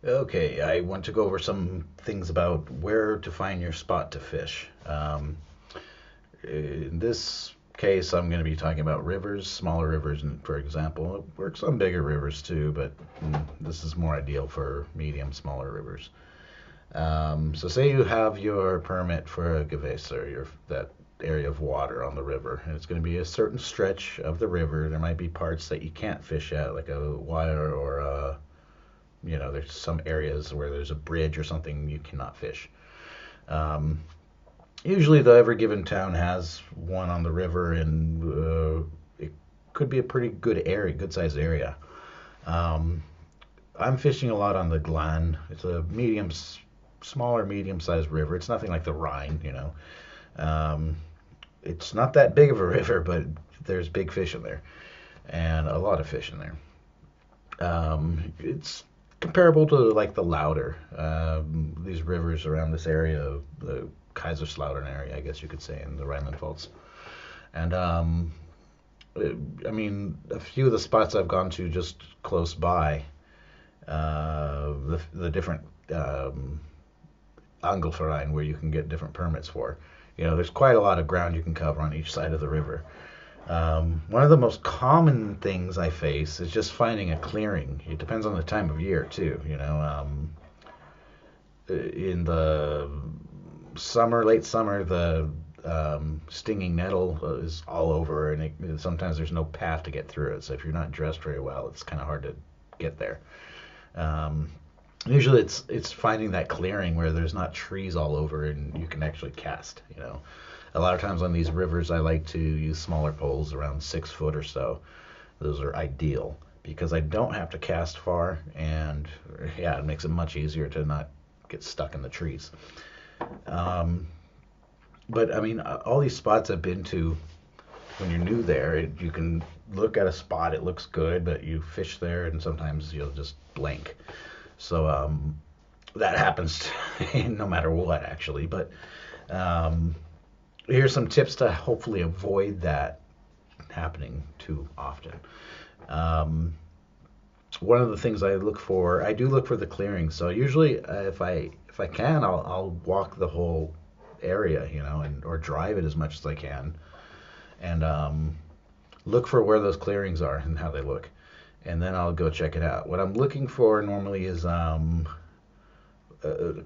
Okay, I want to go over some things about where to find your spot to fish. In this case, I'm going to be talking about rivers, smaller rivers, for example. It works on bigger rivers too, but this is more ideal for medium, smaller rivers. So, say you have your permit for a gewässer, that area of water on the river, and it's going to be a certain stretch of the river. There might be parts that you can't fish at, like a wire or there's some areas where there's a bridge or something you cannot fish. Um, Usually, the every given town has one on the river, and it could be a pretty good area, good sized area. Um, I'm fishing a lot on the Glan. It's a smaller, medium sized river. It's nothing like the Rhine. Um, it's not that big of a river, but there's big fish in there, and a lot of fish in there. It's comparable to like the Lauter. These rivers around this area, the Kaiserslautern area, I guess you could say, in the Rhineland-Pfalz. And I mean, a few of the spots I've gone to just close by, the different Angelverein where you can get different permits for. There's quite a lot of ground you can cover on each side of the river. One of the most common things I face is just finding a clearing. It depends on the time of year too. In the summer, late summer, the stinging nettle is all over, and sometimes there's no path to get through it. So if you're not dressed very well, it's kind of hard to get there. Um, Usually, it's finding that clearing where there's not trees all over, and you can actually cast. A lot of times on these rivers, I like to use smaller poles, around 6 foot or so. Those are ideal because I don't have to cast far, and yeah, it makes it much easier to not get stuck in the trees. Um, but I mean, all these spots I've been to, when you're new there, you can look at a spot, it looks good, but you fish there, and sometimes you'll just blank. So that happens no matter what, actually. But um, here's some tips to hopefully avoid that happening too often. Um, One of the things I do look for the clearing. So usually, if I can, I'll walk the whole area, and or drive it as much as I can, and look for where those clearings are and how they look, and then I'll go check it out. What I'm looking for normally is a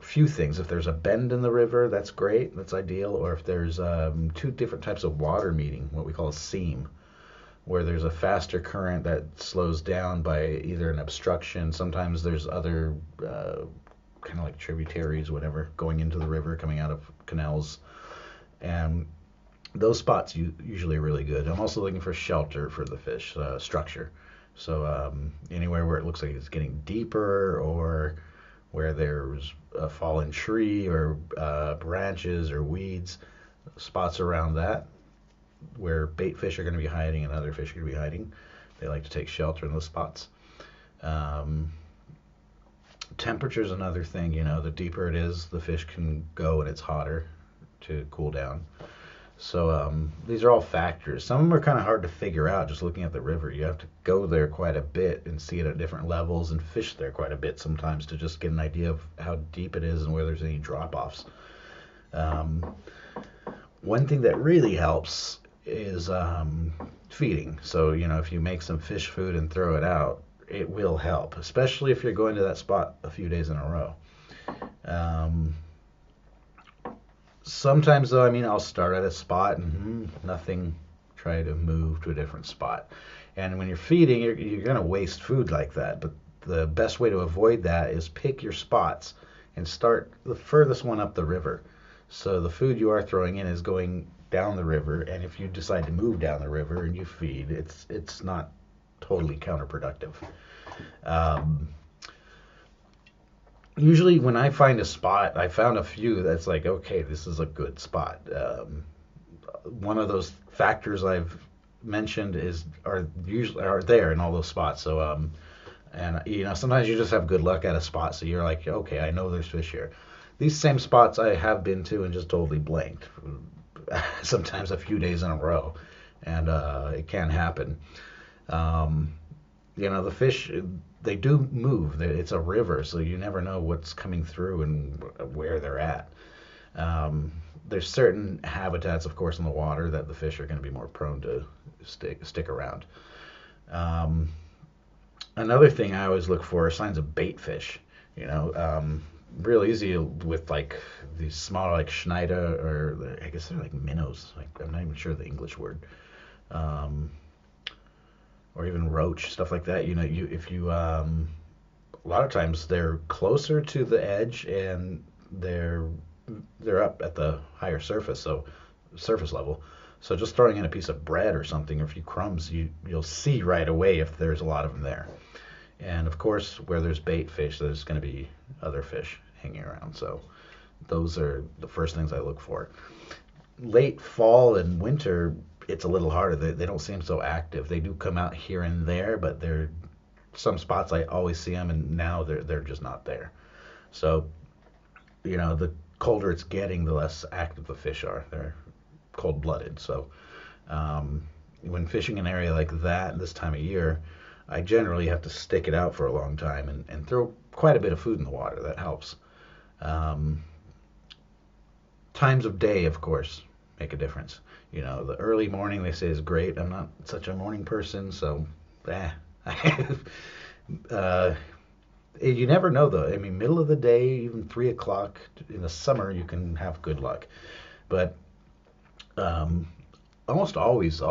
few things. If there's a bend in the river, that's great, that's ideal. Or if there's two different types of water meeting, what we call a seam, where there's a faster current that slows down by either an obstruction. Sometimes there's other kind of like tributaries, whatever, going into the river, coming out of canals, and those spots usually are really good. I'm also looking for shelter for the fish, structure. So anywhere where it looks like it's getting deeper, or where there's a fallen tree or branches or weeds, spots around that where bait fish are going to be hiding and other fish are going to be hiding. They like to take shelter in those spots. Um, Temperature is another thing. The deeper it is, the fish can go and it's hotter to cool down. So these are all factors. Some of them are kind of hard to figure out just looking at the river. You have to go there quite a bit and see it at different levels and fish there quite a bit sometimes to just get an idea of how deep it is and whether there's any drop offs. Um, One thing that really helps is feeding. So, if you make some fish food and throw it out, it will help, especially if you're going to that spot a few days in a row. Um, Sometimes, though, I mean, I'll start at a spot and nothing, try to move to a different spot. And when you're feeding, you're going to waste food like that. But the best way to avoid that is pick your spots and start the furthest one up the river. So the food you are throwing in is going down the river, and if you decide to move down the river and you feed, it's not totally counterproductive. Um, Usually, when I find a spot, I found a few that's like, okay, this is a good spot. One of those factors I've mentioned are there in all those spots. So and sometimes you just have good luck at a spot, so you're like, okay, I know there's fish here. These same spots I have been to and just totally blanked, sometimes a few days in a row, and it can happen. Um, the fish. they do move. It's a river, so you never know what's coming through and where they're at. Um, there's certain habitats, of course, in the water that the fish are going to be more prone to stick around. Um, Another thing I always look for are signs of bait fish. You know, real easy with like these small like Schneider, or I guess they're like minnows. Like I'm not even sure the English word. Um, or even roach, stuff like that. You know, you if you a lot of times they're closer to the edge and they're up at the higher surface, so surface level. So just throwing in a piece of bread or something, or a few crumbs, you'll see right away if there's a lot of them there. And of course, where there's bait fish, there's going to be other fish hanging around. So those are the first things I look for. Late fall and winter, it's a little harder. They don't seem so active. They do come out here and there, but they're some spots I always see them, and now they're just not there. So you know, the colder it's getting, the less active the fish are. They're cold-blooded. So when fishing an area like that this time of year, I generally have to stick it out for a long time and throw quite a bit of food in the water. That helps. Um, Times of day, of course, make a difference. You know, the early morning they say is great. I'm not such a morning person, so uh, you never know though. I mean, middle of the day, even 3 o'clock in the summer, you can have good luck. But um, almost always,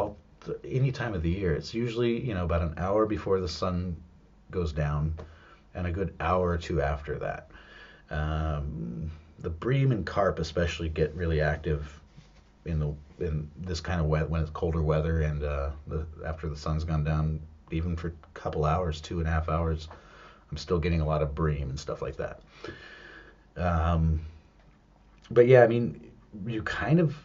any time of the year, it's usually about an hour before the sun goes down, and a good hour or two after that. The bream and carp especially get really active in this kind of when it's colder weather and after the sun's gone down, even for a couple hours, 2.5 hours. I'm still getting a lot of bream and stuff like that. But yeah, I mean, you kind of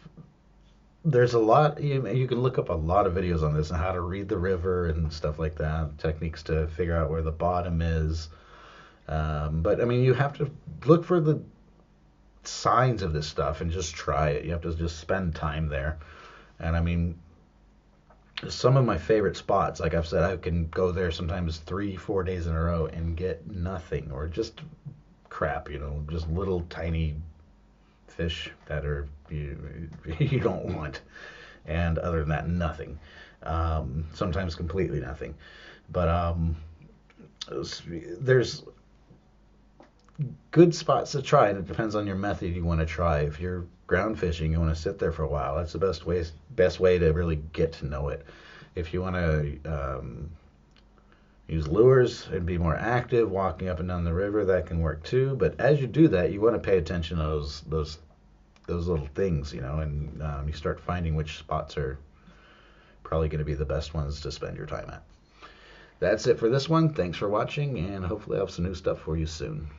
there's a lot you can look up a lot of videos on this and how to read the river and stuff like that, techniques to figure out where the bottom is. But I mean, you have to look for the signs of this stuff and just try it. You have to just spend time there. And I mean, some of my favorite spots, like I've said, I can go there sometimes 3, 4 days in a row and get nothing, or just crap, just little tiny fish that are you don't want. And other than that, nothing. Sometimes completely nothing. But there's good spots to try, and it depends on your method you want to try. If you're ground fishing, you want to sit there for a while. That's the best way to really get to know it. If you want to use lures and be more active, walking up and down the river, that can work too. But as you do that, you want to pay attention to those little things, and you start finding which spots are probably going to be the best ones to spend your time at. That's it for this one. Thanks for watching, and hopefully I'll have some new stuff for you soon.